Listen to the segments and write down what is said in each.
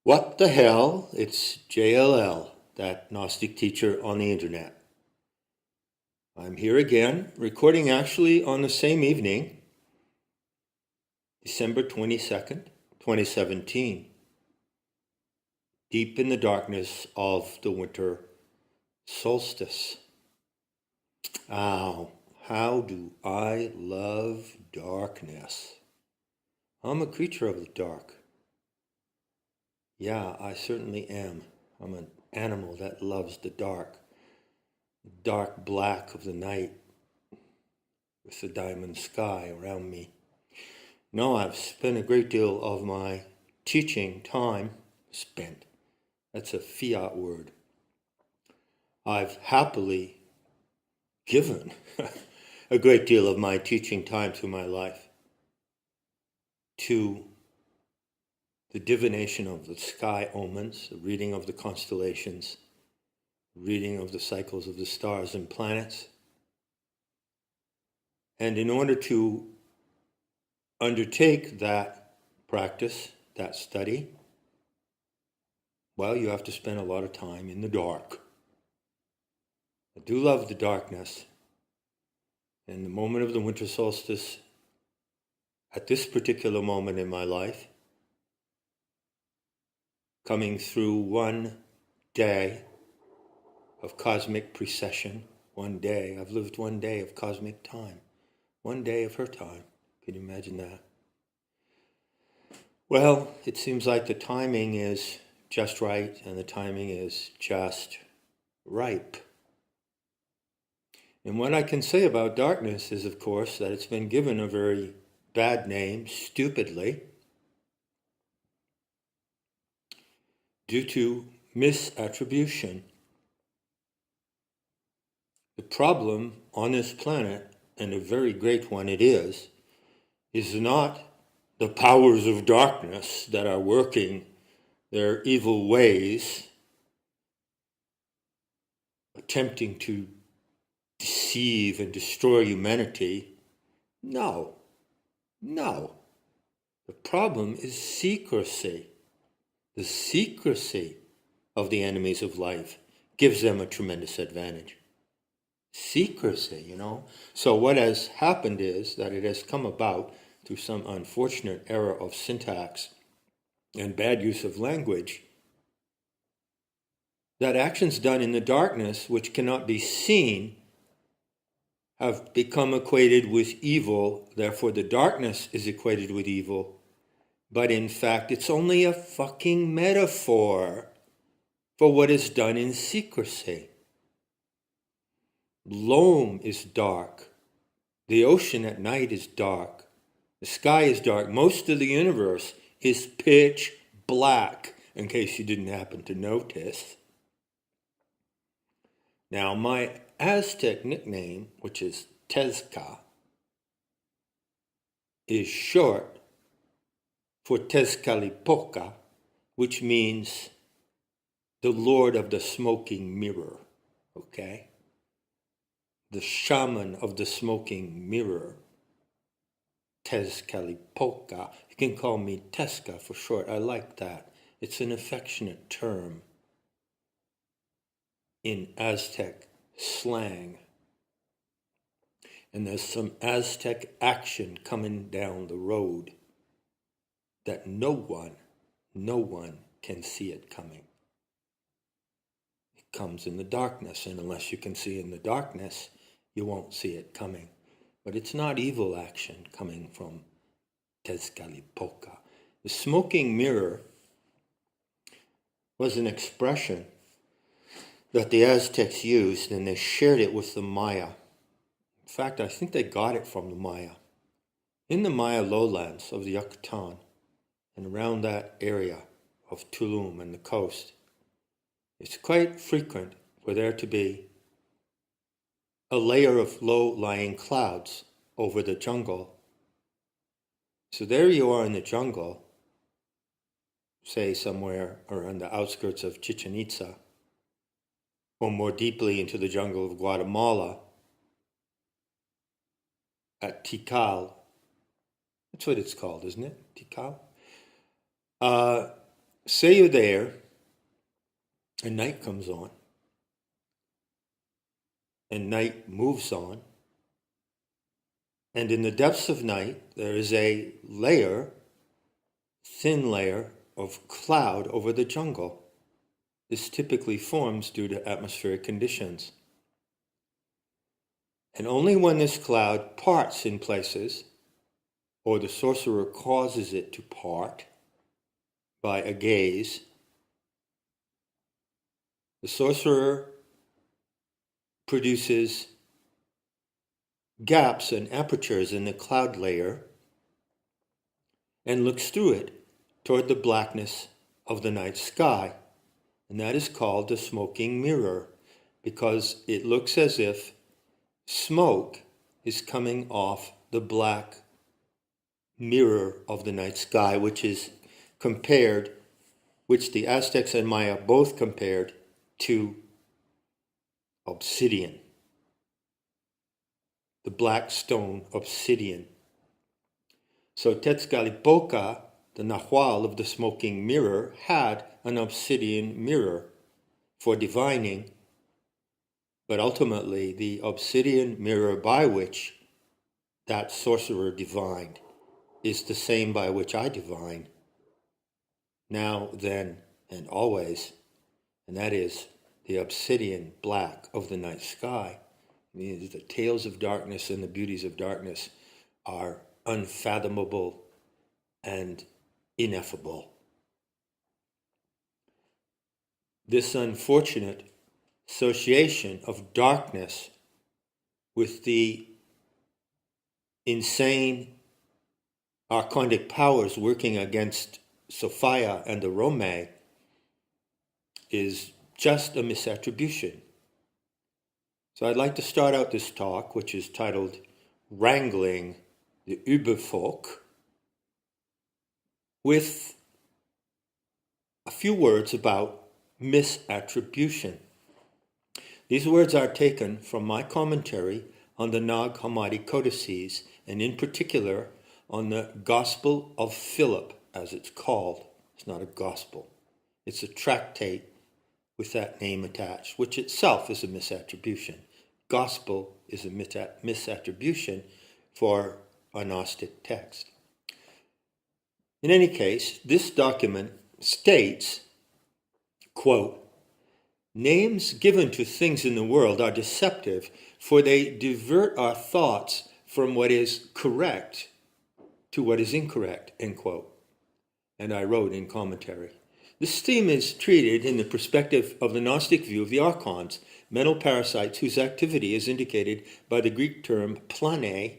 What the hell? It's JLL, that Gnostic teacher on the internet. I'm here again, recording actually on the same evening, December 22nd, 2017, deep in the darkness of the winter solstice. Ow, how do I love darkness? I'm a creature of the dark. Yeah, I certainly am. I'm an animal that loves the dark black of the night with the diamond sky around me. No, I've spent a great deal of my teaching time that's a fiat word. I've happily given a great deal of my teaching time through my life to the divination of the sky omens, the reading of the constellations, reading of the cycles of the stars and planets. And in order to undertake that practice, that study, well, you have to spend a lot of time in the dark. I do love the darkness. And the moment of the winter solstice, at this particular moment in my life, coming through one day of cosmic precession, one day, I've lived one day of cosmic time, one day of her time. Can you imagine that? Well, it seems like the timing is just right, and the timing is just ripe. And what I can say about darkness is, of course, that it's been given a very bad name, stupidly, due to misattribution. The problem on this planet, and a very great one it is not the powers of darkness that are working their evil ways, attempting to deceive and destroy humanity. No. The problem is secrecy. The secrecy of the enemies of life gives them a tremendous advantage. Secrecy, So what has happened is that it has come about through some unfortunate error of syntax and bad use of language, that actions done in the darkness, which cannot be seen, have become equated with evil. Therefore, the darkness is equated with evil. But in fact, it's only a fucking metaphor for what is done in secrecy. Loam is dark. The ocean at night is dark. The sky is dark. Most of the universe is pitch black, in case you didn't happen to notice. Now, my Aztec nickname, which is Tezca, is short for Tezcatlipoca, which means the Lord of the smoking mirror, okay? The shaman of the smoking mirror, Tezcatlipoca. You can call me Tezca for short. I like that. It's an affectionate term in Aztec slang. And there's some Aztec action coming down the road that no one can see it coming. It comes in the darkness, and unless you can see in the darkness, you won't see it coming. But it's not evil action coming from Tezcatlipoca. The smoking mirror was an expression that the Aztecs used, and they shared it with the Maya. In fact, I think they got it from the Maya. In the Maya lowlands of the Yucatan and around that area of Tulum and the coast, it's quite frequent for there to be a layer of low-lying clouds over the jungle. So there you are in the jungle, say somewhere around the outskirts of Chichen Itza, or more deeply into the jungle of Guatemala, at Tikal. That's what it's called, isn't it? Tikal? say you're there, and night comes on, and night moves on, and in the depths of night, there is a layer, thin layer of cloud over the jungle. This typically forms due to atmospheric conditions. And only when this cloud parts in places, or the sorcerer causes it to part by a gaze, the sorcerer produces gaps and apertures in the cloud layer and looks through it toward the blackness of the night sky. And that is called the smoking mirror, because it looks as if smoke is coming off the black mirror of the night sky, which the Aztecs and Maya both compared to obsidian, the black stone obsidian. So Tezcatlipoca, the Nahual of the smoking mirror, had an obsidian mirror for divining, but ultimately the obsidian mirror by which that sorcerer divined is the same by which I divine, now, then, and always, and that is the obsidian black of the night sky. The tales of darkness and the beauties of darkness are unfathomable and ineffable. This unfortunate association of darkness with the insane archonic powers working against Sophia and the Rome is just a misattribution. So I'd like to start out this talk, which is titled Wrangling the Ubervolk, with a few words about misattribution. These words are taken from my commentary on the Nag Hammadi codices, and in particular on the Gospel of Philip, as it's called. It's not a gospel. It's a tractate with that name attached, which itself is a misattribution. Gospel is a misattribution for a Gnostic text. In any case, this document states, quote, "Names given to things in the world are deceptive, for they divert our thoughts from what is correct to what is incorrect," end quote. And I wrote in commentary, this theme is treated in the perspective of the Gnostic view of the archons, mental parasites whose activity is indicated by the Greek term plane,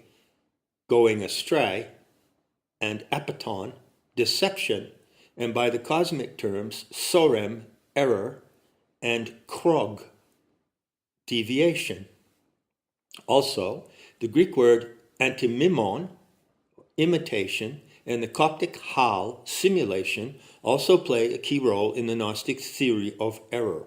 going astray, and apaton, deception, and by the cosmic terms sorem, error, and krog, deviation. Also, the Greek word antimimon, imitation, and the Coptic hal, simulation, also play a key role in the Gnostic theory of error.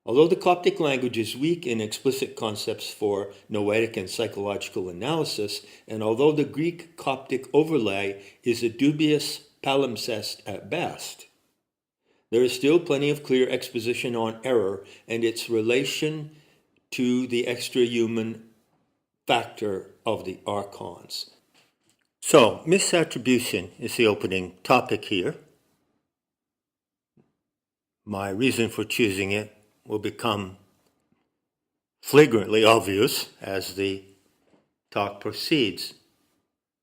Although the Coptic language is weak in explicit concepts for noetic and psychological analysis, and although the Greek Coptic overlay is a dubious palimpsest at best, there is still plenty of clear exposition on error and its relation to the extra-human factor of the archons. So, misattribution is the opening topic here. My reason for choosing it will become flagrantly obvious as the talk proceeds.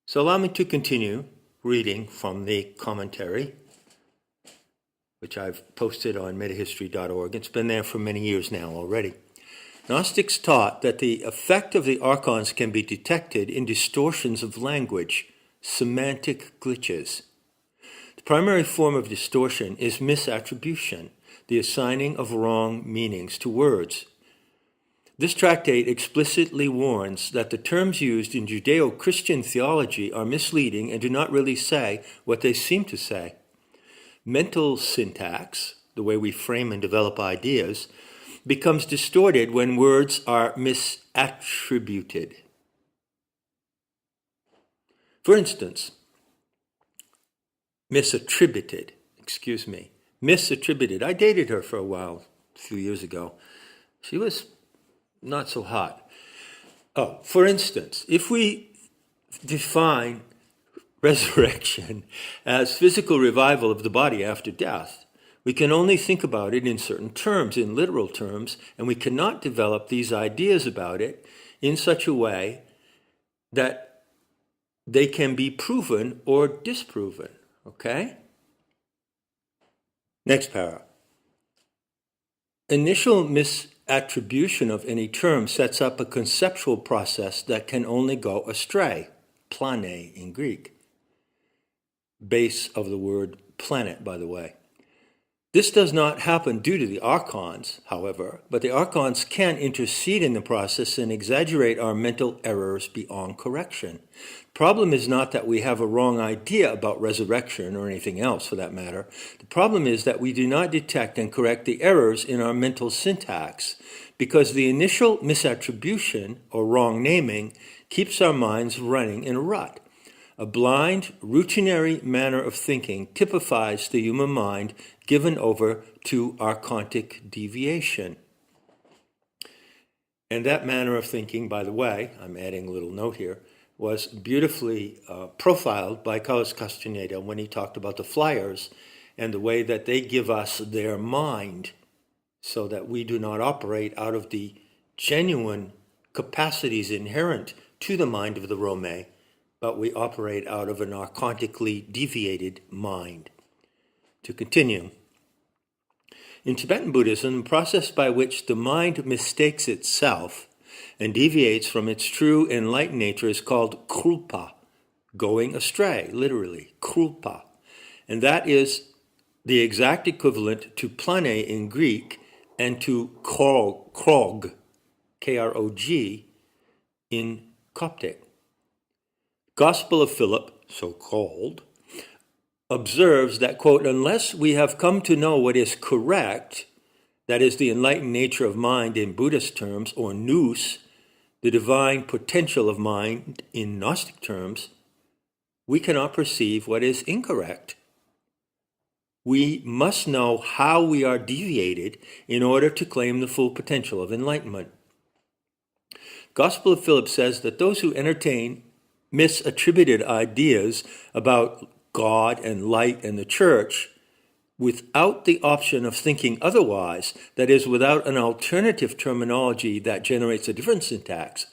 So allow me to continue reading from the commentary, which I've posted on metahistory.org. It's been there for many years now already. Gnostics taught that the effect of the archons can be detected in distortions of language, semantic glitches. The primary form of distortion is misattribution, the assigning of wrong meanings to words. This tractate explicitly warns that the terms used in Judeo-Christian theology are misleading and do not really say what they seem to say. Mental syntax, the way we frame and develop ideas, becomes distorted when words are misattributed. For instance, misattributed. misattributed. I dated her for a while, a few years ago. She was not so hot. Oh, for instance, if we define resurrection as physical revival of the body after death, we can only think about it in certain terms, in literal terms, and we cannot develop these ideas about it in such a way that they can be proven or disproven, okay? Next paragraph. Initial misattribution of any term sets up a conceptual process that can only go astray, plane in Greek. Base of the word planet, by the way. This does not happen due to the archons, however, but the archons can intercede in the process and exaggerate our mental errors beyond correction. The problem is not that we have a wrong idea about resurrection or anything else for that matter. The problem is that we do not detect and correct the errors in our mental syntax because the initial misattribution or wrong naming keeps our minds running in a rut. A blind, routinary manner of thinking typifies the human mind given over to archontic deviation. And that manner of thinking, by the way, I'm adding a little note here, was beautifully profiled by Carlos Castaneda when he talked about the flyers and the way that they give us their mind so that we do not operate out of the genuine capacities inherent to the mind of the Rome, but we operate out of an archontically deviated mind. To continue, in Tibetan Buddhism, the process by which the mind mistakes itself and deviates from its true enlightened nature is called krupa, going astray, literally, krupa. And that is the exact equivalent to plane in Greek and to krog, K-R-O-G, in Coptic. Gospel of Philip, so-called, observes that, quote, unless we have come to know what is correct, that is the enlightened nature of mind in Buddhist terms, or nous, the divine potential of mind in Gnostic terms, we cannot perceive what is incorrect. We must know how we are deviated in order to claim the full potential of enlightenment. Gospel of Philip says that those who entertain misattributed ideas about God and light and the church without the option of thinking otherwise, that is, without an alternative terminology that generates a different syntax,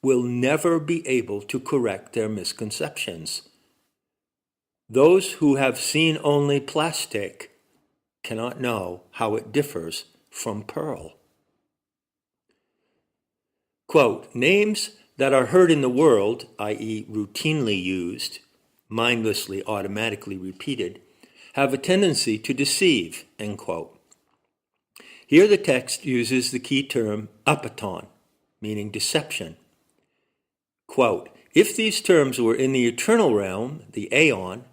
will never be able to correct their misconceptions. Those who have seen only plastic cannot know how it differs from pearl. Quote, names that are heard in the world, i.e. routinely used, mindlessly, automatically repeated, have a tendency to deceive, end quote. Here the text uses the key term apaton, meaning deception. Quote, if these terms were in the eternal realm, the aeon,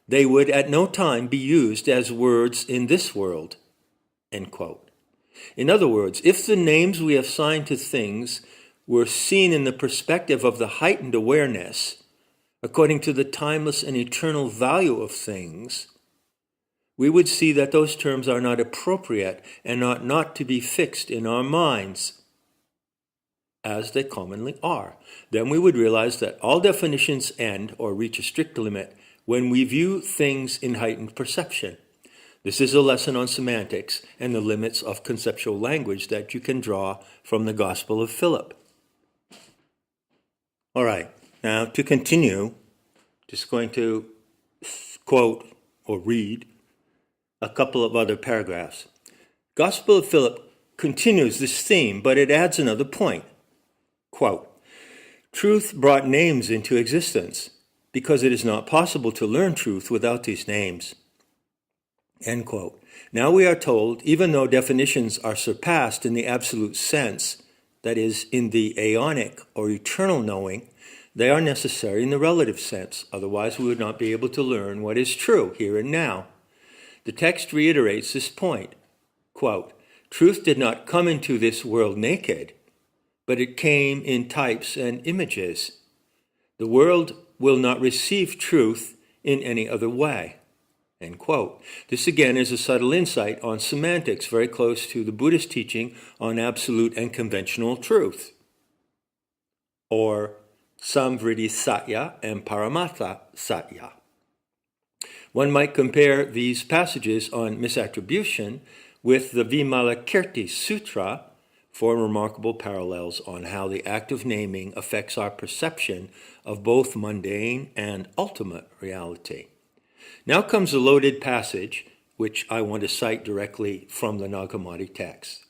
they would at no time be used as words in this world, end quote. In other words, if the names we assign to things were seen in the perspective of the heightened awareness, according to the timeless and eternal value of things, we would see that those terms are not appropriate and ought not to be fixed in our minds, as they commonly are. Then we would realize that all definitions end or reach a strict limit when we view things in heightened perception. This is a lesson on semantics and the limits of conceptual language that you can draw from the Gospel of Philip. All right, now to continue, just going to quote or read a couple of other paragraphs. Gospel of Philip continues this theme, but it adds another point. Quote, truth brought names into existence because it is not possible to learn truth without these names. End quote. Now we are told, even though definitions are surpassed in the absolute sense, that is, in the aeonic or eternal knowing, they are necessary in the relative sense. Otherwise, we would not be able to learn what is true here and now. The text reiterates this point. Quote, truth did not come into this world naked, but it came in types and images. The world will not receive truth in any other way. End quote. This again is a subtle insight on semantics, very close to the Buddhist teaching on absolute and conventional truth, or samvriti satya and paramatha satya. One might compare these passages on misattribution with the Vimalakirti Sutra for remarkable parallels on how the act of naming affects our perception of both mundane and ultimate reality. Now comes a loaded passage, which I want to cite directly from the Nag Hammadi text.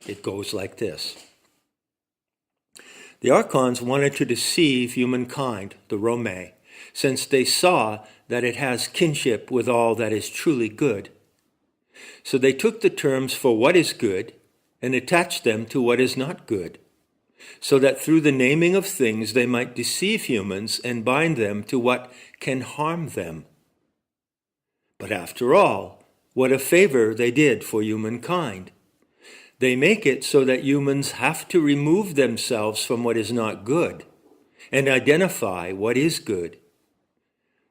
It goes like this. The archons wanted to deceive humankind, the Rome, since they saw that it has kinship with all that is truly good. So they took the terms for what is good and attached them to what is not good, so that through the naming of things they might deceive humans and bind them to what can harm them. But after all, what a favor they did for humankind. They make it so that humans have to remove themselves from what is not good and identify what is good.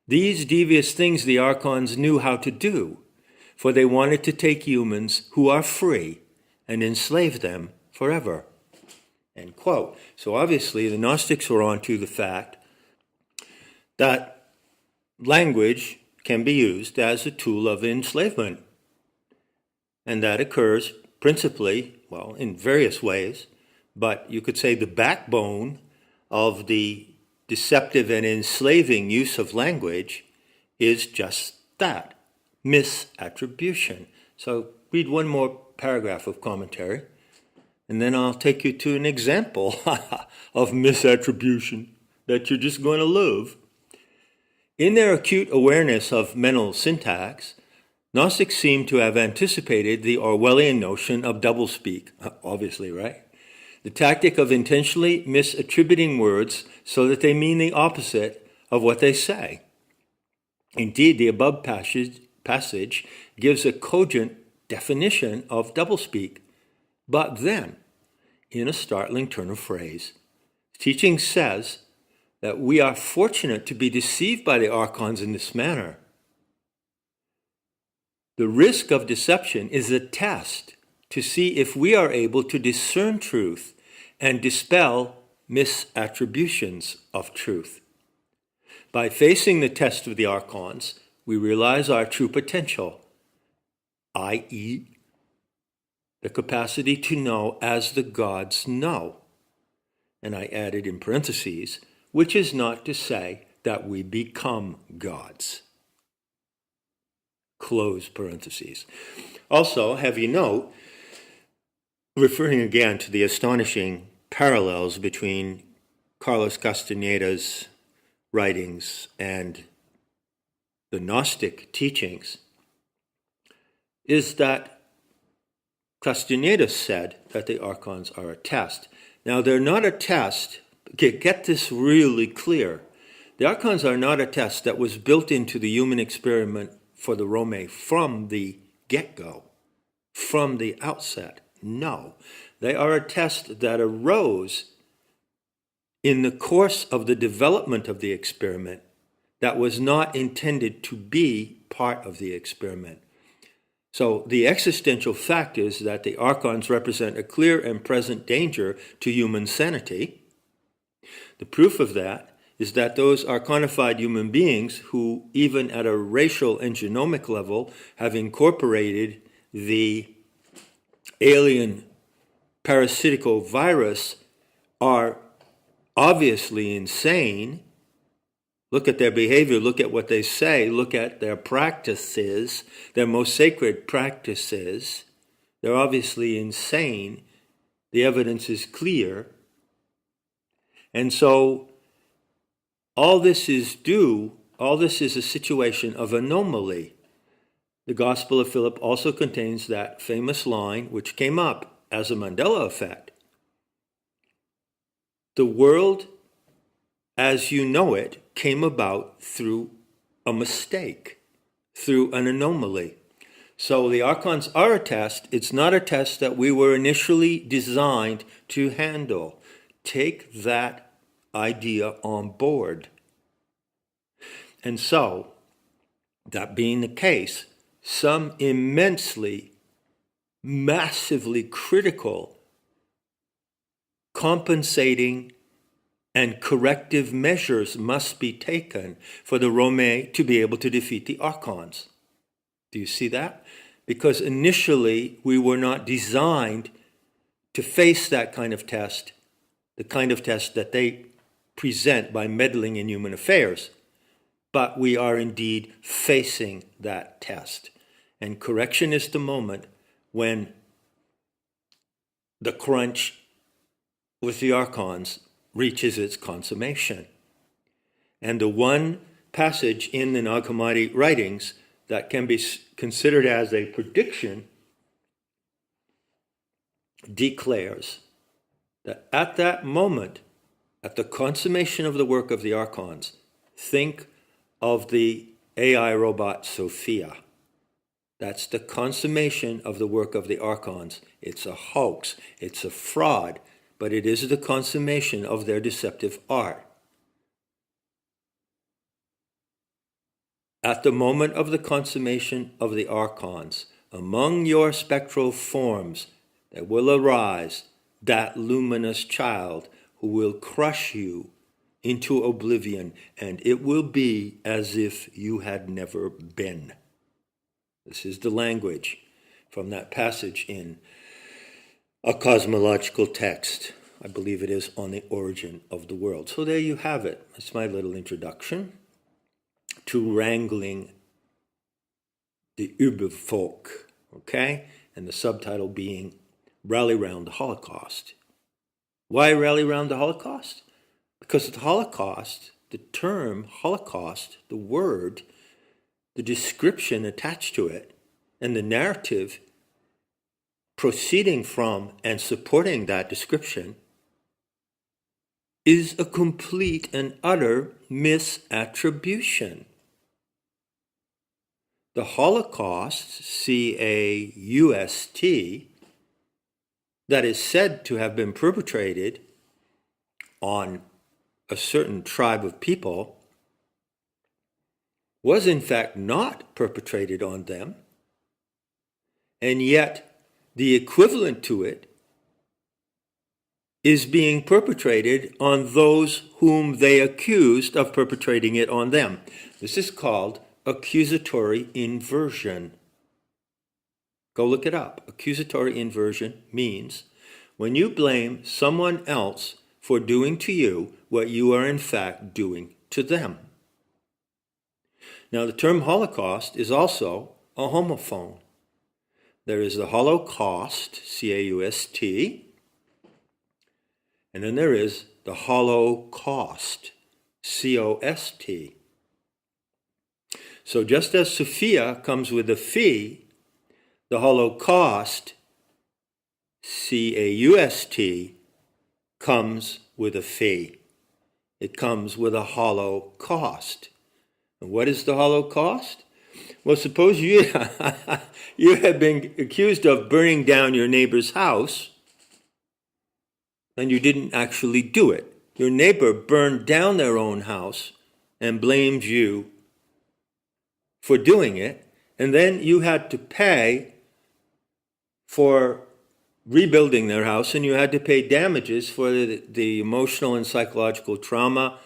These devious things the archons knew how to do, for they wanted to take humans who are free and enslave them forever. End quote. So obviously the Gnostics were onto the fact that language can be used as a tool of enslavement. And that occurs principally, well, in various ways, but you could say the backbone of the deceptive and enslaving use of language is just that, misattribution. So read one more paragraph of commentary, and then I'll take you to an example of misattribution that you're just going to love. In their acute awareness of mental syntax, Gnostics seem to have anticipated the Orwellian notion of doublespeak, obviously, right? The tactic of intentionally misattributing words so that they mean the opposite of what they say. Indeed, the above passage gives a cogent definition of doublespeak, but then, in a startling turn of phrase, teaching says that we are fortunate to be deceived by the archons in this manner. The risk of deception is a test to see if we are able to discern truth and dispel misattributions of truth. By facing the test of the archons, we realize our true potential, i.e., the capacity to know as the gods know. And I added in parentheses, which is not to say that we become gods. Close parentheses. Also, have you note, referring again to the astonishing parallels between Carlos Castaneda's writings and the Gnostic teachings, is that Castaneda said that the archons are a test. Now, they're not a test. Get this really clear. The archons are not a test that was built into the human experiment for the Rome from the get-go, from the outset. No, they are a test that arose in the course of the development of the experiment that was not intended to be part of the experiment. So the existential fact is that the archons represent a clear and present danger to human sanity. The proof of that is that those archonified human beings who, even at a racial and genomic level, have incorporated the alien parasitical virus are obviously insane. Look at their behavior, look at what they say, look at their practices, their most sacred practices. They're obviously insane. The evidence is clear. And so all this is a situation of anomaly. The Gospel of Philip also contains that famous line which came up as a Mandela effect. The world as you know it came about through a mistake, through an anomaly. So the archons are a test. It's not a test that we were initially designed to handle. Take that idea on board. And so, That being the case, some immensely, massively critical compensating and corrective measures must be taken for the Rome to be able to defeat the Archons. Do you see that? Because initially we were not designed to face that kind of test, the kind of test that they present by meddling in human affairs. But we are indeed facing that test. And correction is the moment when the crunch with the Archons reaches its consummation. And the one passage in the Nag Hammadi writings that can be considered as a prediction declares that at that moment, at the consummation of the work of the Archons, think of the AI robot Sophia. That's the consummation of the work of the Archons. It's a hoax, it's a fraud, but it is the consummation of their deceptive art. At the moment of the consummation of the Archons, among your spectral forms there will arise that luminous child who will crush you into oblivion, and it will be as if you had never been. This is the language from that passage in a cosmological text. I believe it is on the origin of the world. So there you have it. That's my little introduction to Wrangling the Ubervolk, okay? And the subtitle being Rally Round the Holocaust. Why rally round the Holocaust? Because the Holocaust, the term Holocaust, the word, the description attached to it, and the narrative proceeding from and supporting that description is a complete and utter misattribution. The Holocaust, C-A-U-S-T, that is said to have been perpetrated on a certain tribe of people was in fact not perpetrated on them, and yet the equivalent to it is being perpetrated on those whom they accused of perpetrating it on them. This is called accusatory inversion. Go look it up. Accusatory inversion means when you blame someone else for doing to you what you are in fact doing to them. Now, the term Holocaust is also a homophone. There is the Holocaust, C-A-U-S-T, and then there is the Holocaust, C-O-S-T. So just as Sophia comes with a phi, the Holocaust, C-A-U-S-T, comes with a phi. It comes with a hollow cost. And what is the Holocaust? Well, suppose you have been accused of burning down your neighbor's house, and you didn't actually do it. Your neighbor burned down their own house and blamed you for doing it, and then you had to pay for rebuilding their house, and you had to pay damages for the emotional and psychological trauma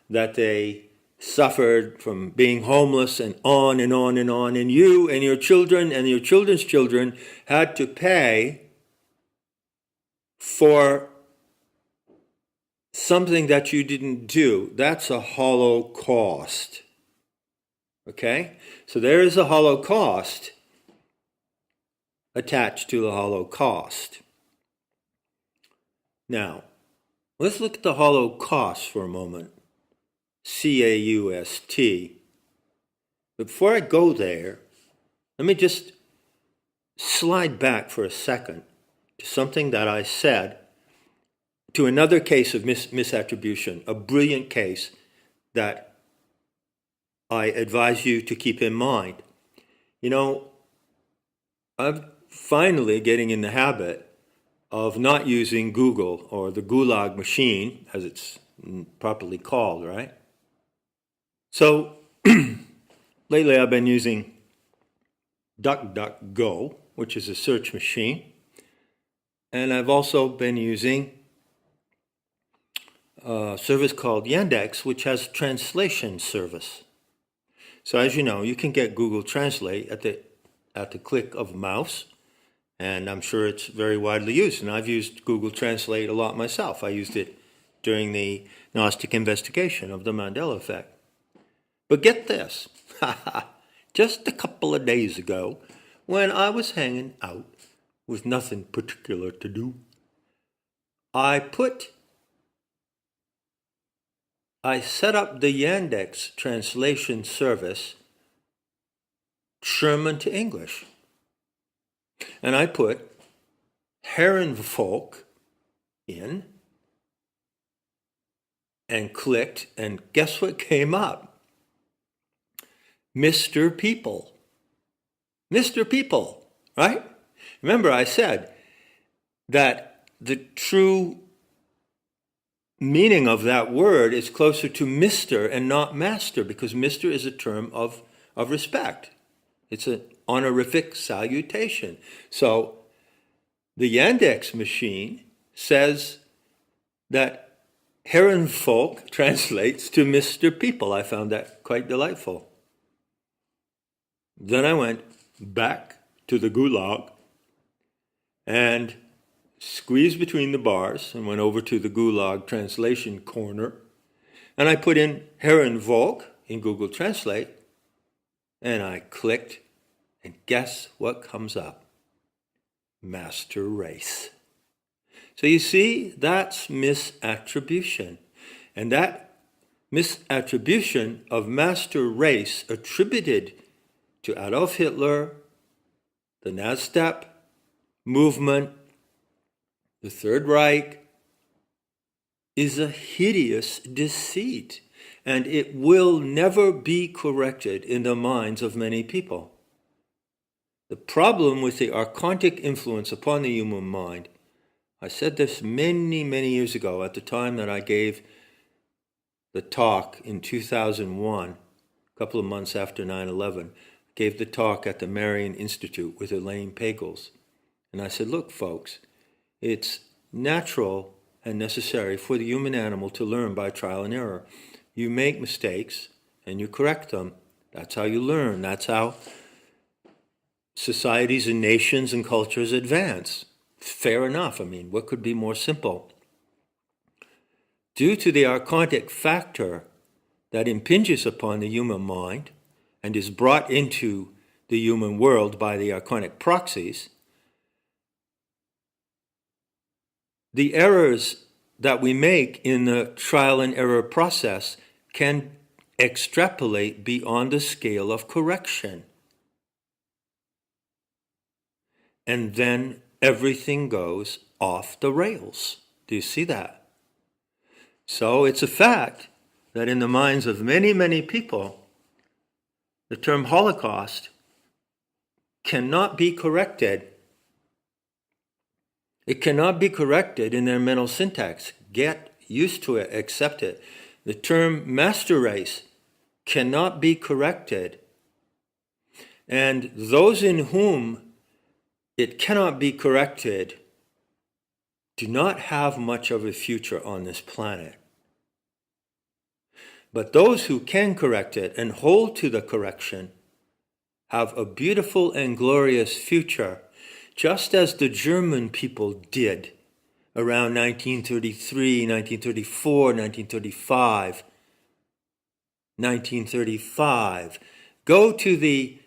that they suffered from being homeless, and on and on and on. And you and your children and your children's children had to pay for something that you didn't do. That's a Holocaust. Okay? So there is a Holocaust attached to the Holocaust. Now, let's look at the Holocaust for a moment. C-A-U-S-T. But before I go there, let me just slide back for a second to something that I said, to another case of misattribution, a brilliant case that I advise you to keep in mind. You know, I'm finally getting in the habit of not using Google, or the Gulag machine, as it's properly called, right? So lately I've been using DuckDuckGo, which is a search machine. And I've also been using a service called Yandex, which has translation service. So as you know, you can get Google Translate at the click of a mouse, and I'm sure it's very widely used. And I've used Google Translate a lot myself. I used it during the Gnostic investigation of the Mandela effect. But get this, just a couple of days ago, when I was hanging out with nothing particular to do, I set up the Yandex translation service, German to English. And I put Herrenvolk in and clicked, and guess what came up? Mr. People. Mr. People, right? Remember I said that the true meaning of that word is closer to Mr. and not master, because Mr. is a term of respect. It's an honorific salutation. So the Yandex machine says that Herrenvolk translates to Mr. People. I found that quite delightful. Then I went back to the gulag and squeezed between the bars and went over to the gulag translation corner, and I put in Herrenvolk in Google Translate, and I clicked, and guess what comes up? Master race. So you see, that's misattribution. And that misattribution of master race attributed to Adolf Hitler, the NASDAQ movement, the Third Reich, is a hideous deceit, and it will never be corrected in the minds of many people. The problem with the archontic influence upon the human mind, I said this many, many years ago at the time that I gave the talk in 2001, a couple of months after 9/11, gave the talk at the Marian Institute with Elaine Pagels. And I said, look, folks, it's natural and necessary for the human animal to learn by trial and error. You make mistakes and you correct them. That's how you learn. That's how societies and nations and cultures advance. Fair enough. I mean, what could be more simple? Due to the archontic factor that impinges upon the human mind and is brought into the human world by the archonic proxies, the errors that we make in the trial and error process can extrapolate beyond the scale of correction. And then everything goes off the rails. Do you see that? So it's a fact that in the minds of many, many people, the term Holocaust cannot be corrected. It cannot be corrected in their mental syntax. Get used to it, accept it. The term master race cannot be corrected. And those in whom it cannot be corrected do not have much of a future on this planet. But those who can correct it and hold to the correction have a beautiful and glorious future, just as the German people did around 1933, 1934, 1935, 1935. Go to the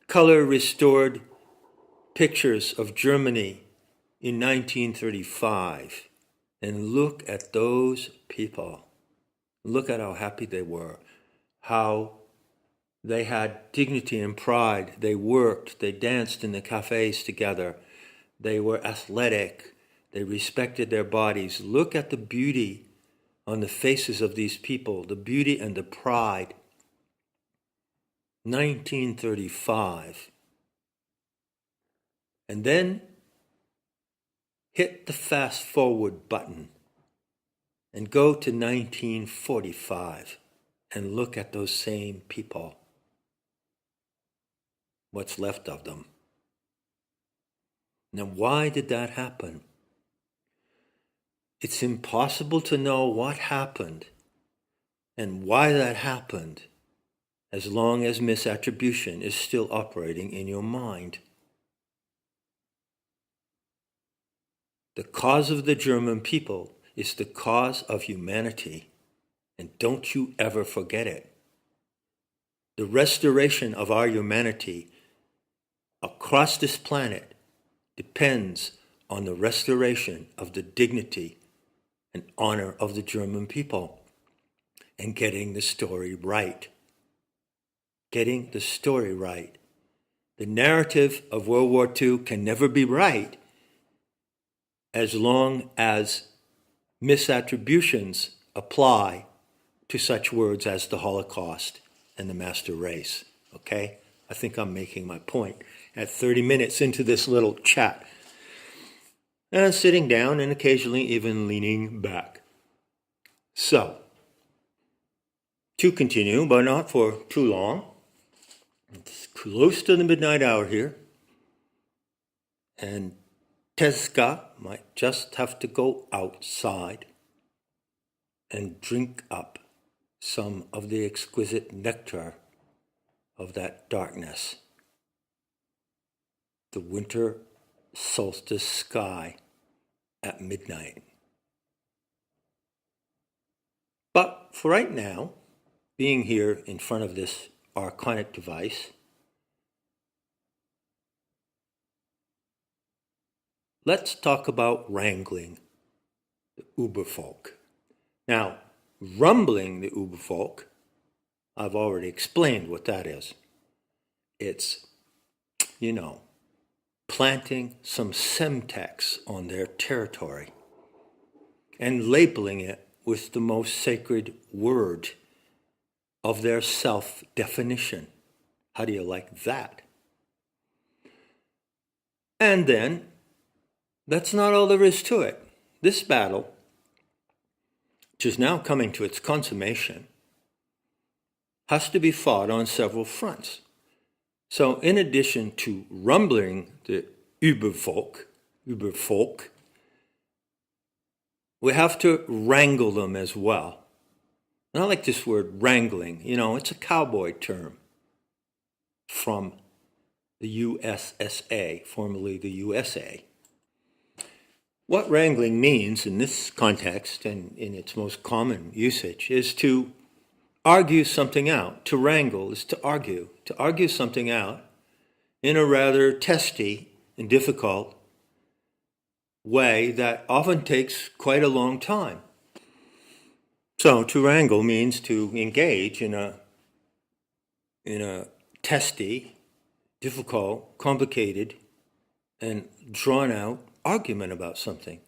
color restored pictures of Germany in 1935 and look at those people. Look at how happy they were, how they had dignity and pride. They worked, they danced in the cafes together. They were athletic, they respected their bodies. Look at the beauty on the faces of these people, the beauty and the pride. 1935. And then hit the fast forward button and go to 1945 and look at those same people, what's left of them. Now, why did that happen? It's impossible to know what happened and why that happened as long as misattribution is still operating in your mind. The cause of the German people is the cause of humanity, and don't you ever forget it. The restoration of our humanity across this planet depends on the restoration of the dignity and honor of the German people and getting the story right. Getting the story right. The narrative of World War II can never be right as long as misattributions apply to such words as the Holocaust and the master race. Okay? I think I'm making my point at 30 minutes into this little chat. And I'm sitting down and occasionally even leaning back. So, to continue, but not for too long, it's close to the midnight hour here, and Tezca might just have to go outside and drink up some of the exquisite nectar of that darkness. The winter solstice sky at midnight. But for right now, being here in front of this archonic device, let's talk about wrangling the Ubervolk. Now, rumbling the Ubervolk, I've already explained what that is. It's, planting some semtex on their territory and labeling it with the most sacred word of their self-definition. How do you like that? And then, that's not all there is to it. This battle, which is now coming to its consummation, has to be fought on several fronts. So in addition to rumbling the Ubervolk, we have to wrangle them as well. And I like this word wrangling. It's a cowboy term from the USSA, formerly the USA. What wrangling means in this context and in its most common usage is to argue something out. To wrangle is to argue something out in a rather testy and difficult way that often takes quite a long time. So to wrangle means to engage in a testy, difficult, complicated, and drawn out argument about something.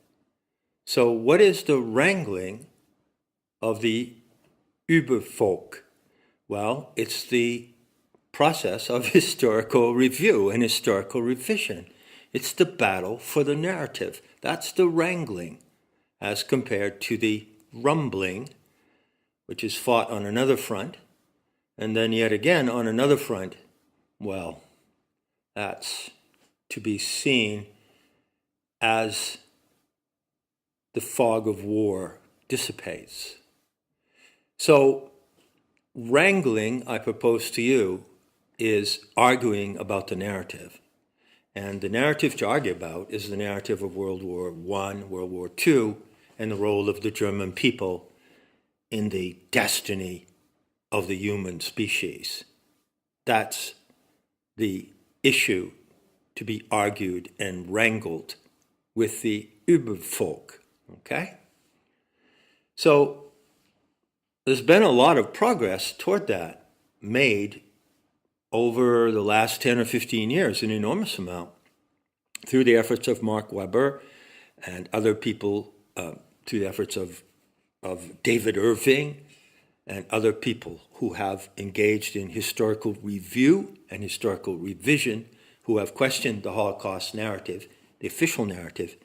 So what is the wrangling of the Ubervolk? Well, it's the process of historical review and historical revision. It's the battle for the narrative. That's the wrangling, as compared to the rumbling, which is fought on another front, and then yet again on another front. Well, that's to be seen as the fog of war dissipates. So, wrangling, I propose to you, is arguing about the narrative. And the narrative to argue about is the narrative of World War I, World War II, and the role of the German people in the destiny of the human species. That's the issue to be argued and wrangled with the Ubervolk, okay? So there's been a lot of progress toward that made over the last 10 or 15 years, an enormous amount, through the efforts of Mark Weber and other people, through the efforts of David Irving and other people who have engaged in historical review and historical revision, who have questioned the Holocaust narrative, the official narrative,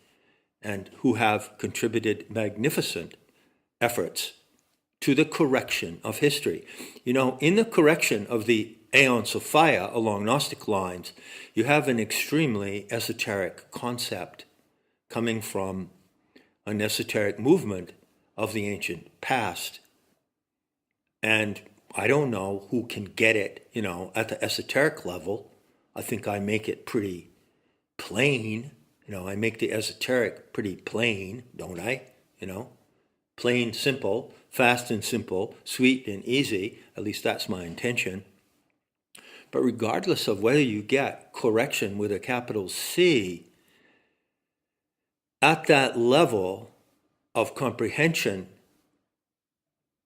and who have contributed magnificent efforts to the correction of history. You know, in the correction of the Aeon Sophia along Gnostic lines, you have an extremely esoteric concept coming from an esoteric movement of the ancient past. And I don't know who can get it, you know, at the esoteric level. I think I make it pretty plain. You know, I make the esoteric pretty plain, don't I? You know, plain, simple, fast and simple, sweet and easy. At least that's my intention. But regardless of whether you get correction with a capital C, at that level of comprehension,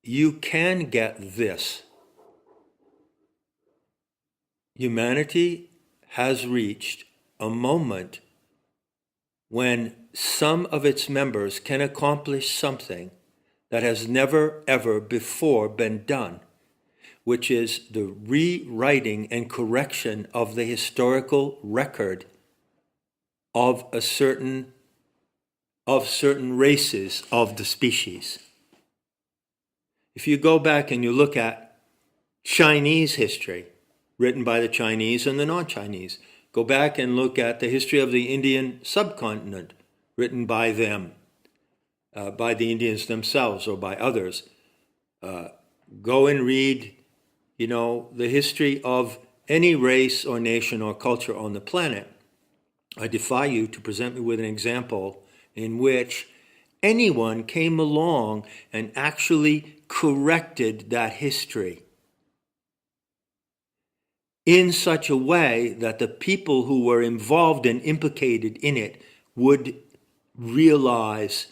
you can get this. Humanity has reached a moment when some of its members can accomplish something that has never ever before been done, which is the rewriting and correction of the historical record of certain races of the species. If you go back and you look at Chinese history, written by the Chinese and the non-Chinese, go back and look at the history of the Indian subcontinent, written by them, by the Indians themselves or by others. Go and read, you know, the history of any race or nation or culture on the planet. I defy you to present me with an example in which anyone came along and actually corrected that history in such a way that the people who were involved and implicated in it would realize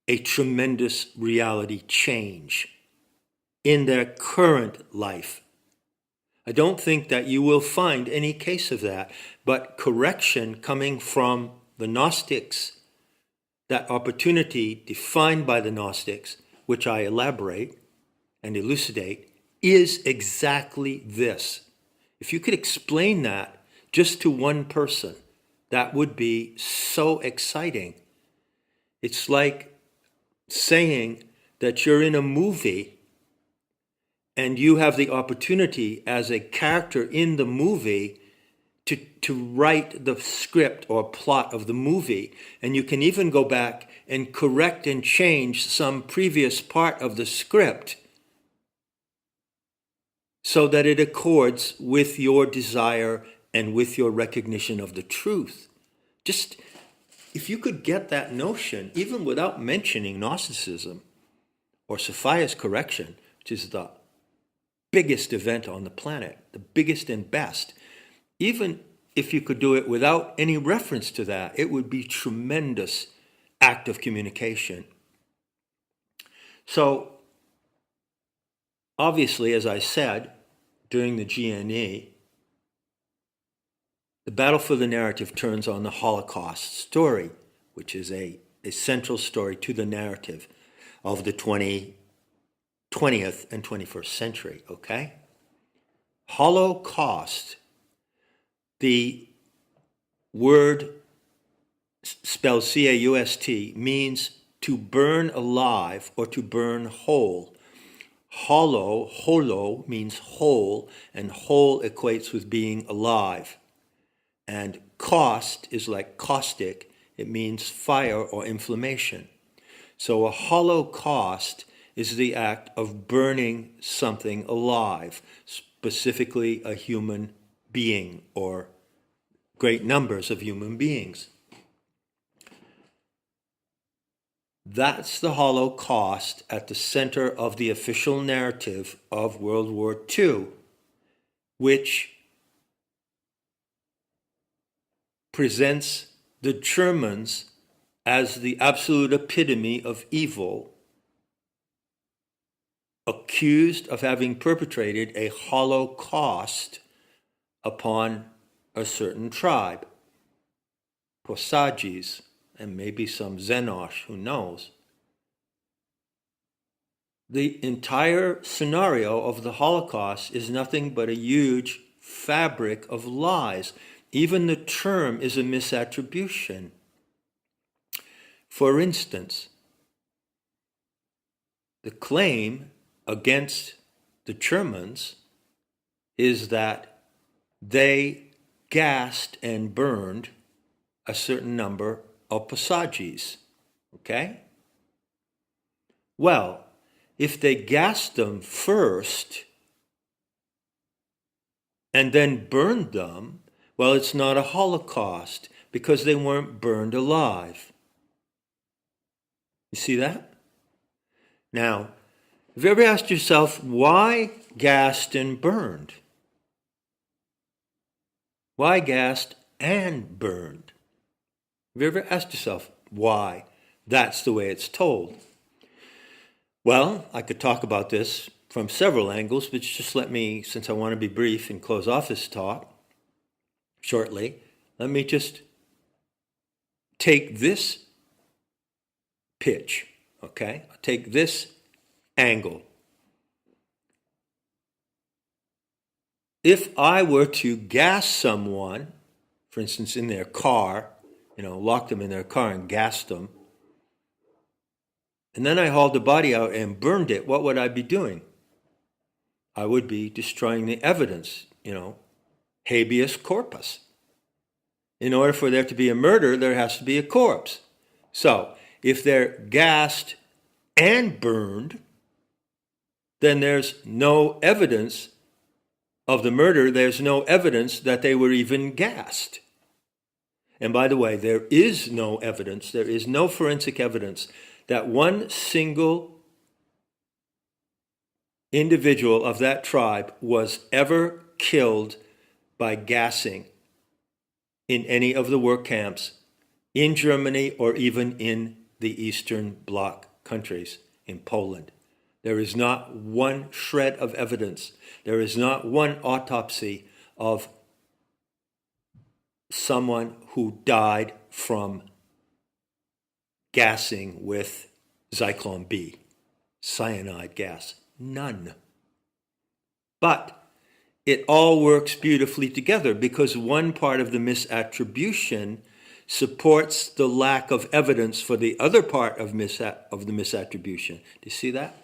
a tremendous reality change in their current life. I don't think that you will find any case of that, but correction coming from the Gnostics, that opportunity defined by the Gnostics, which I elaborate and elucidate, is exactly this. If you could explain that just to one person, that would be so exciting. It's like saying that you're in a movie and you have the opportunity as a character in the movie to write the script or plot of the movie. And you can even go back and correct and change some previous part of the script so that it accords with your desire and with your recognition of the truth. Just, if you could get that notion, even without mentioning Gnosticism or Sophia's correction, which is the biggest event on the planet, the biggest and best, even if you could do it without any reference to that, it would be a tremendous act of communication. So, obviously, as I said, during the GNE, the battle for the narrative turns on the Holocaust story, which is a central story to the narrative of the 20th and 21st century, okay? Holocaust, the word spelled C-A-U-S-T, means to burn alive or to burn whole. Holo means whole, and whole equates with being alive. And caust is like caustic. It means fire or inflammation. So a holocaust is the act of burning something alive, specifically a human being or great numbers of human beings. That's the Holocaust at the center of the official narrative of World War II, which presents the Germans as the absolute epitome of evil, accused of having perpetrated a Holocaust upon a certain tribe, Posagis, and maybe some Xenosh, who knows. The entire scenario of the Holocaust is nothing but a huge fabric of lies. Even the term is a misattribution. For instance, the claim against the Germans is that they gassed and burned a certain number of passages. Okay? Well, if they gassed them first and then burned them, well, it's not a Holocaust because they weren't burned alive. You see that? Now, have you ever asked yourself why gassed and burned? Why gassed and burned? Have you ever asked yourself why that's the way it's told? Well, I could talk about this from several angles, but just let me, since I want to be brief and close off this talk shortly, let me just take this pitch, okay? I'll take this angle. If I were to gas someone, for instance, in their car, lock them in their car and gas them, and then I hauled the body out and burned it, what would I be doing? I would be destroying the evidence, habeas corpus. In order for there to be a murder, there has to be a corpse. So, if they're gassed and burned, then there's no evidence of the murder. There's no evidence that they were even gassed. And by the way, there is no evidence, there is no forensic evidence that one single individual of that tribe was ever killed by gassing in any of the work camps in Germany or even in the Eastern Bloc countries, in Poland. There is not one shred of evidence. There is not one autopsy of someone who died from gassing with Zyklon B, cyanide gas. None. But it all works beautifully together because one part of the misattribution supports the lack of evidence for the other part of the misattribution. Do you see that?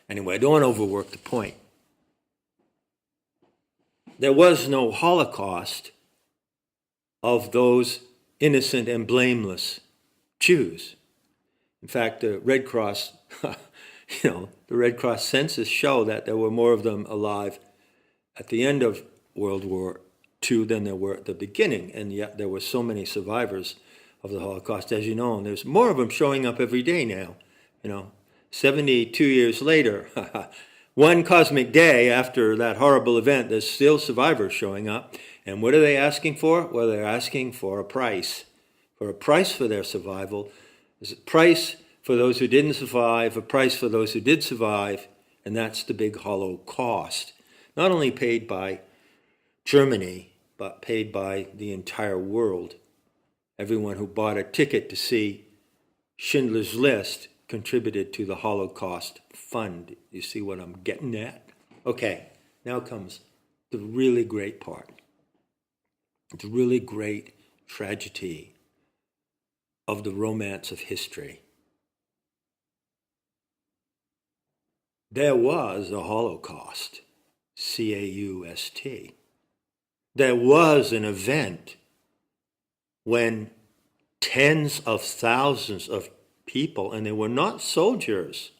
Anyway, I don't want to overwork the point. There was no Holocaust of those innocent and blameless Jews. In fact, the Red Cross, the Red Cross census show that there were more of them alive at the end of World War II than there were at the beginning, and yet there were so many survivors of the Holocaust, as you know, and there's more of them showing up every day now. 72 years later, one cosmic day after that horrible event, there's still survivors showing up. And what are they asking for? Well, they're asking for a price for their survival. There's a price for those who didn't survive, a price for those who did survive, and that's the big Holocaust. Not only paid by Germany, but paid by the entire world. Everyone who bought a ticket to see Schindler's List contributed to the Holocaust Fund. You see what I'm getting at? Okay, now comes the really great part. The really great tragedy of the romance of history. There was a Holocaust, C-A-U-S-T. There was an event when tens of thousands of people, and they were not soldiers,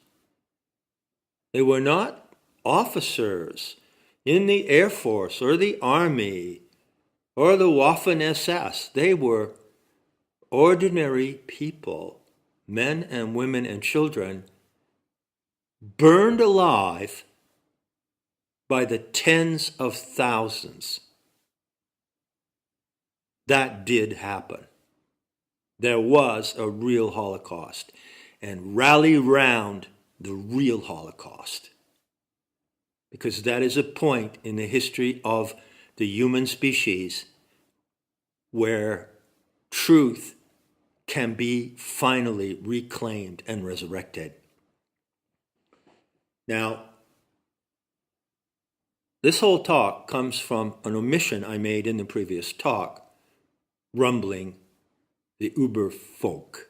they were not officers in the Air Force or the Army or the Waffen-SS. They were ordinary people, men and women and children, burned alive by the tens of thousands. That did happen. There was a real Holocaust. And rally round the real Holocaust. Because that is a point in the history of the human species where truth can be finally reclaimed and resurrected. Now, this whole talk comes from an omission I made in the previous talk, rumbling the Ubervolk.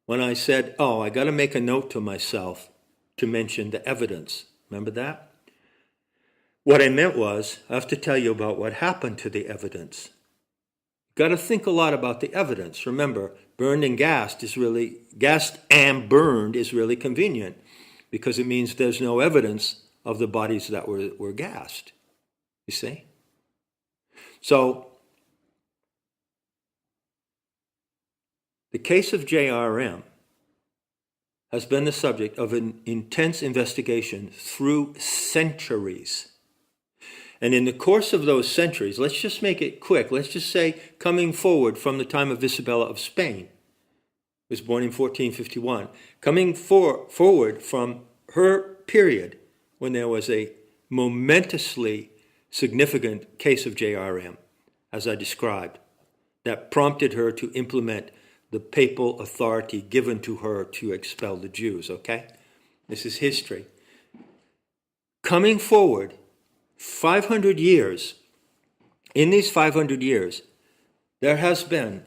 When I said, I got to make a note to myself to mention the evidence. Remember that? What I meant was, I have to tell you about what happened to the evidence. Got to think a lot about the evidence. Remember, burned and gassed and burned is really convenient because it means there's no evidence of the bodies that were gassed. You see? So, the case of JRM has been the subject of an intense investigation through centuries. And in the course of those centuries, let's just make it quick. Let's just say coming forward from the time of Isabella of Spain, who was born in 1451, coming forward from her period when there was a momentously significant case of JRM, as I described, that prompted her to implement the papal authority given to her to expel the Jews, okay? This is history. Coming forward 500 years, in these 500 years, there has been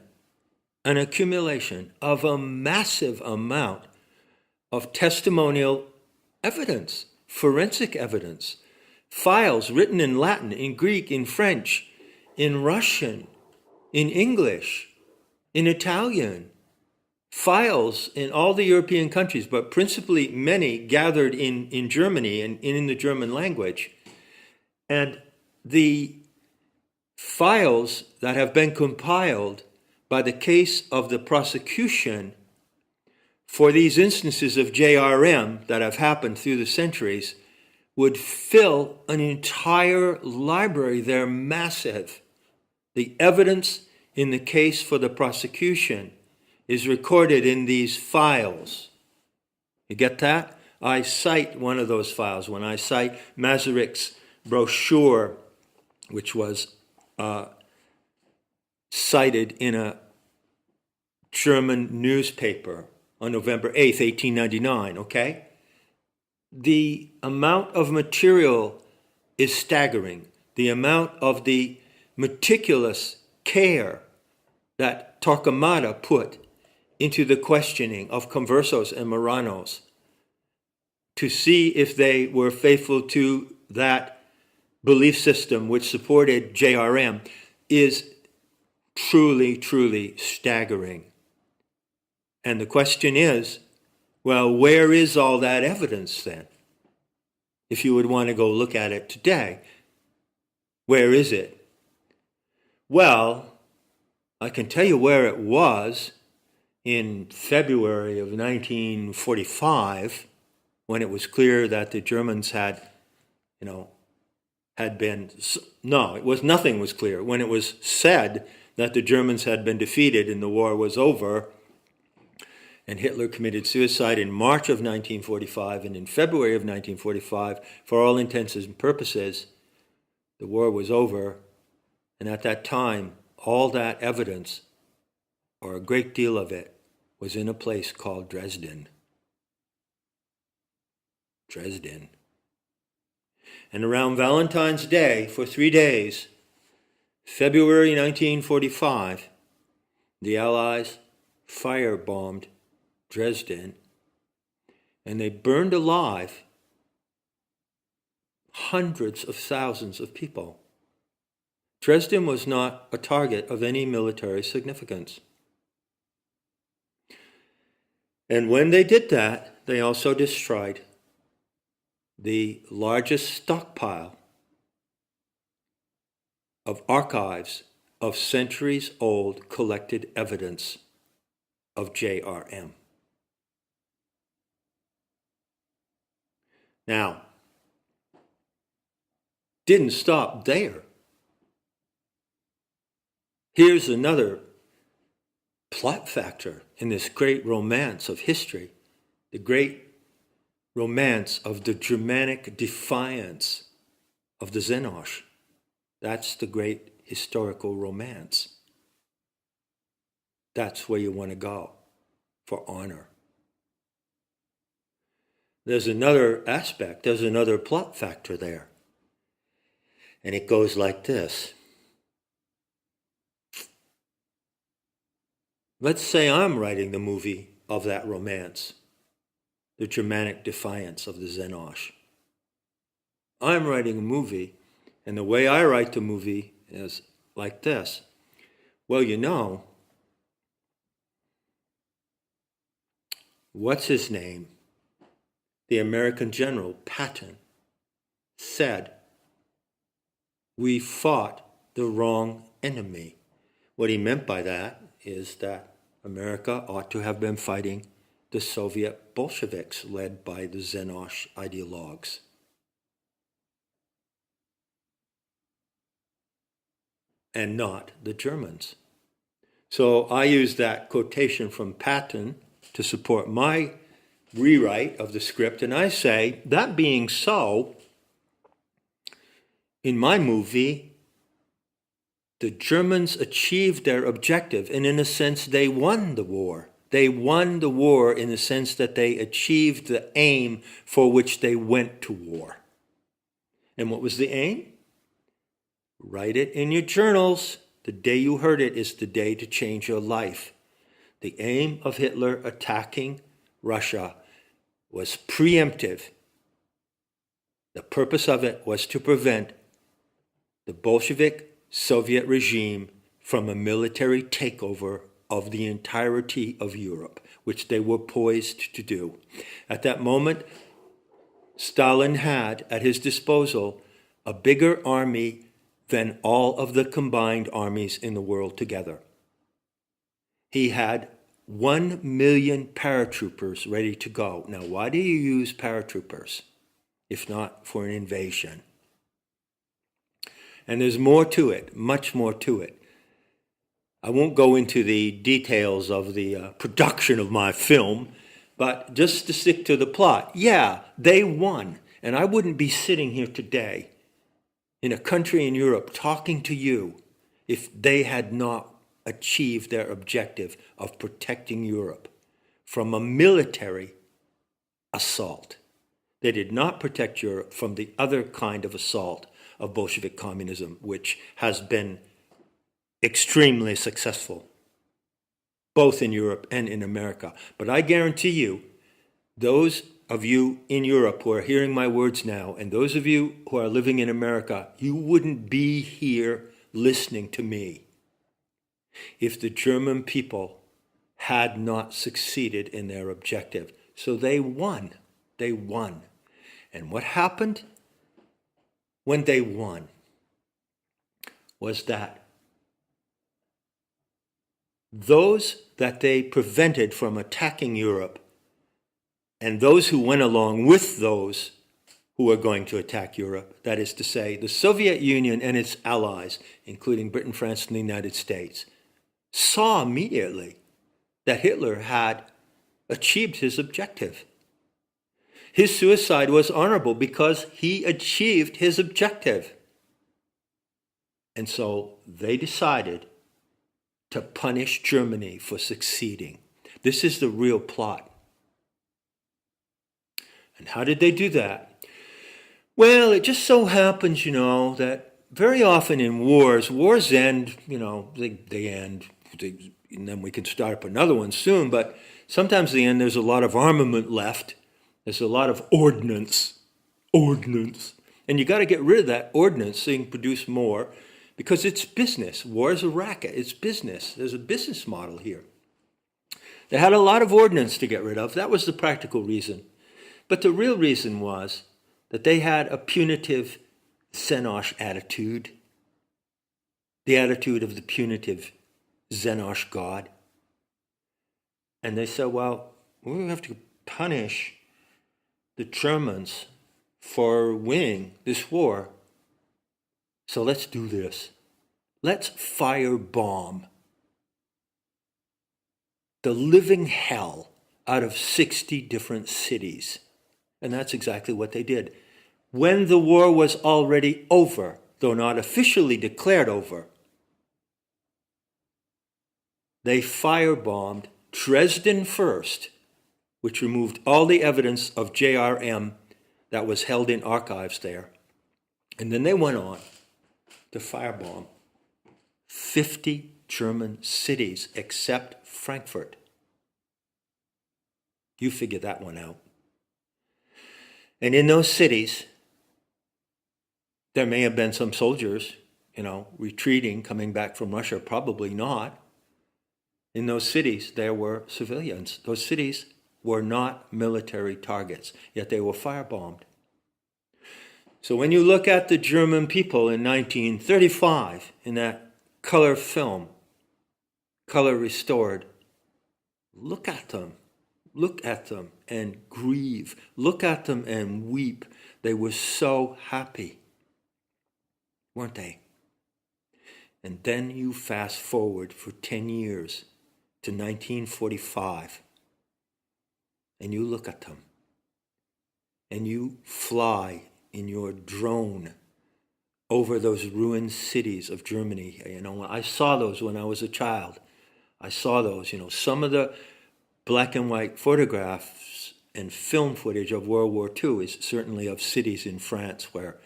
an accumulation of a massive amount of testimonial evidence, forensic evidence, files written in Latin, in Greek, in French, in Russian, in English, in Italian, files in all the European countries, but principally many gathered in Germany and in the German language. And the files that have been compiled by the case of the prosecution for these instances of JRM that have happened through the centuries would fill an entire library. They're massive. The evidence in the case for the prosecution is recorded in these files. You get that? I cite one of those files when I cite Mazurik's brochure, which was cited in a German newspaper on November 8th, 1899, okay? The amount of material is staggering. The amount of the meticulous care that Torquemada put into the questioning of conversos and Marranos to see if they were faithful to that belief system which supported JRM is truly, truly staggering. And the question is, well, where is all that evidence then? If you would want to go look at it today, where is it? Well, I can tell you where it was in February of 1945, when it was clear that the Germans nothing was clear. When it was said that the Germans had been defeated and the war was over, and Hitler committed suicide in March of 1945, and in February of 1945, for all intents and purposes, the war was over. And at that time, all that evidence, or a great deal of it, was in a place called Dresden. Dresden. And around Valentine's Day, for 3 days, February 1945, the Allies firebombed Dresden, and they burned alive hundreds of thousands of people. Dresden was not a target of any military significance. And when they did that, they also destroyed the largest stockpile of archives of centuries-old collected evidence of JRM. Now, didn't stop there. Here's another plot factor in this great romance of history, the great romance of the Germanic defiance of the Xenosh. That's the great historical romance. That's where you want to go for honor. There's another aspect, there's another plot factor there. And it goes like this. Let's say I'm writing the movie of that romance, the Germanic defiance of the Xenosh. I'm writing a movie, and the way I write the movie is like this. Well, you know, what's his name? The American general, Patton, said, we fought the wrong enemy. What he meant by that is that America ought to have been fighting the Soviet Bolsheviks led by the Xenosh ideologues. And not the Germans. So I use that quotation from Patton to support my rewrite of the script, and I say, that being so, in my movie, the Germans achieved their objective, and in a sense, they won the war. They won the war in the sense that they achieved the aim for which they went to war. And what was the aim? Write it in your journals. The day you heard it is the day to change your life. The aim of Hitler attacking Russia was preemptive. The purpose of it was to prevent the Bolshevik Soviet regime from a military takeover of the entirety of Europe, which they were poised to do. At that moment, Stalin had at his disposal a bigger army than all of the combined armies in the world together. He had 1 million paratroopers ready to go. Now, why do you use paratroopers, if not for an invasion? And there's more to it, much more to it. I won't go into the details of the production of my film, but just to stick to the plot, yeah, they won. And I wouldn't be sitting here today in a country in Europe talking to you if they had not achieved their objective of protecting Europe from a military assault. They did not protect Europe from the other kind of assault of Bolshevik communism, which has been extremely successful, both in Europe and in America. But I guarantee you, those of you in Europe who are hearing my words now, and those of you who are living in America, you wouldn't be here listening to me if the German people had not succeeded in their objective. So they won. They won. And what happened when they won was that those that they prevented from attacking Europe and those who went along with those who were going to attack Europe, that is to say, the Soviet Union and its allies, including Britain, France, and the United States, saw immediately that Hitler had achieved his objective. His suicide was honorable because he achieved his objective. And so they decided to punish Germany for succeeding. This is the real plot. And how did they do that? Well, it just so happens, that very often in wars end, they end, and then we can start up another one soon, but sometimes they end, there's a lot of armament left. There's a lot of ordnance. And you got to get rid of that ordnance so you can produce more, because it's business. War is a racket. It's business. There's a business model here. They had a lot of ordnance to get rid of. That was the practical reason. But the real reason was that they had a punitive Xenosh attitude, the attitude of the punitive Xenosh god. And they said, well, we have to punish the Germans for winning this war. So let's do this. Let's firebomb the living hell out of 60 different cities. And that's exactly what they did. When the war was already over, though not officially declared over, they firebombed Dresden first, which removed all the evidence of JRM that was held in archives there. And then they went on to firebomb 50 German cities except Frankfurt. You figure that one out. And in those cities, there may have been some soldiers, retreating, coming back from Russia, probably not. In those cities, there were civilians. Those cities were not military targets, yet they were firebombed. So when you look at the German people in 1935, in that color film, color restored, look at them and grieve. Look at them and weep. They were so happy, weren't they? And then you fast forward for 10 years to 1945, and you look at them, and you fly in your drone over those ruined cities of Germany. I saw those when I was a child. I saw those, some of the black and white photographs and film footage of World War II is certainly of cities in France where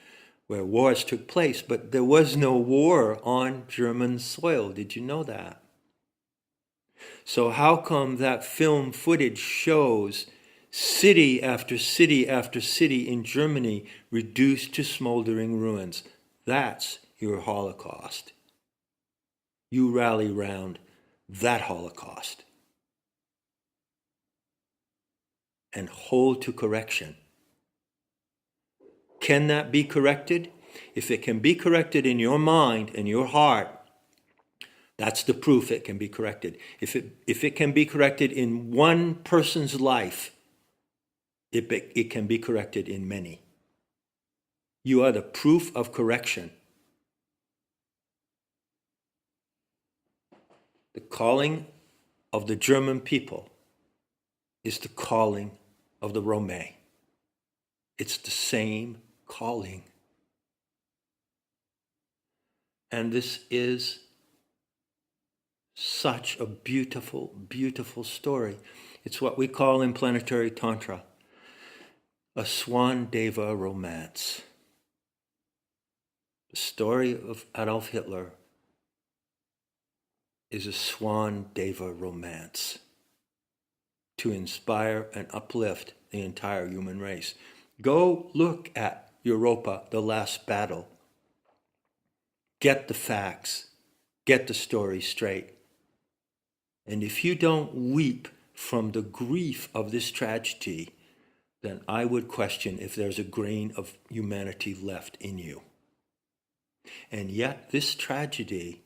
wars took place, but there was no war on German soil. Did you know that? So how come that film footage shows city after city after city in Germany reduced to smoldering ruins? That's your Holocaust. You rally round that Holocaust and hold to correction. Can that be corrected? If it can be corrected in your mind and your heart, that's the proof it can be corrected. If it can be corrected in one person's life, it can be corrected in many. You are the proof of correction. The calling of the German people is the calling of the Rome. It's the same calling. And this is such a beautiful, beautiful story. It's what we call in planetary Tantra a Swan Deva romance. The story of Adolf Hitler is a Swan Deva romance to inspire and uplift the entire human race. Go look at Europa, the last battle. Get the facts. Get the story straight. And if you don't weep from the grief of this tragedy, then I would question if there's a grain of humanity left in you. And yet this tragedy,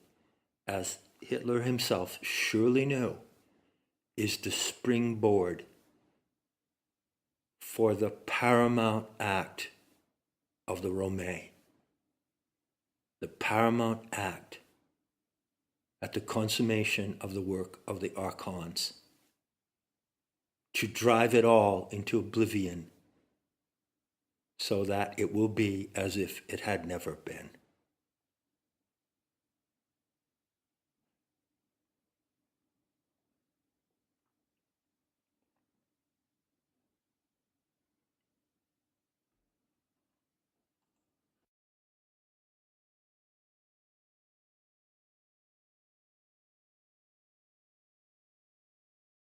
as Hitler himself surely knew, is the springboard for the paramount act of the Rome. The paramount act at the consummation of the work of the archons, to drive it all into oblivion so that it will be as if it had never been.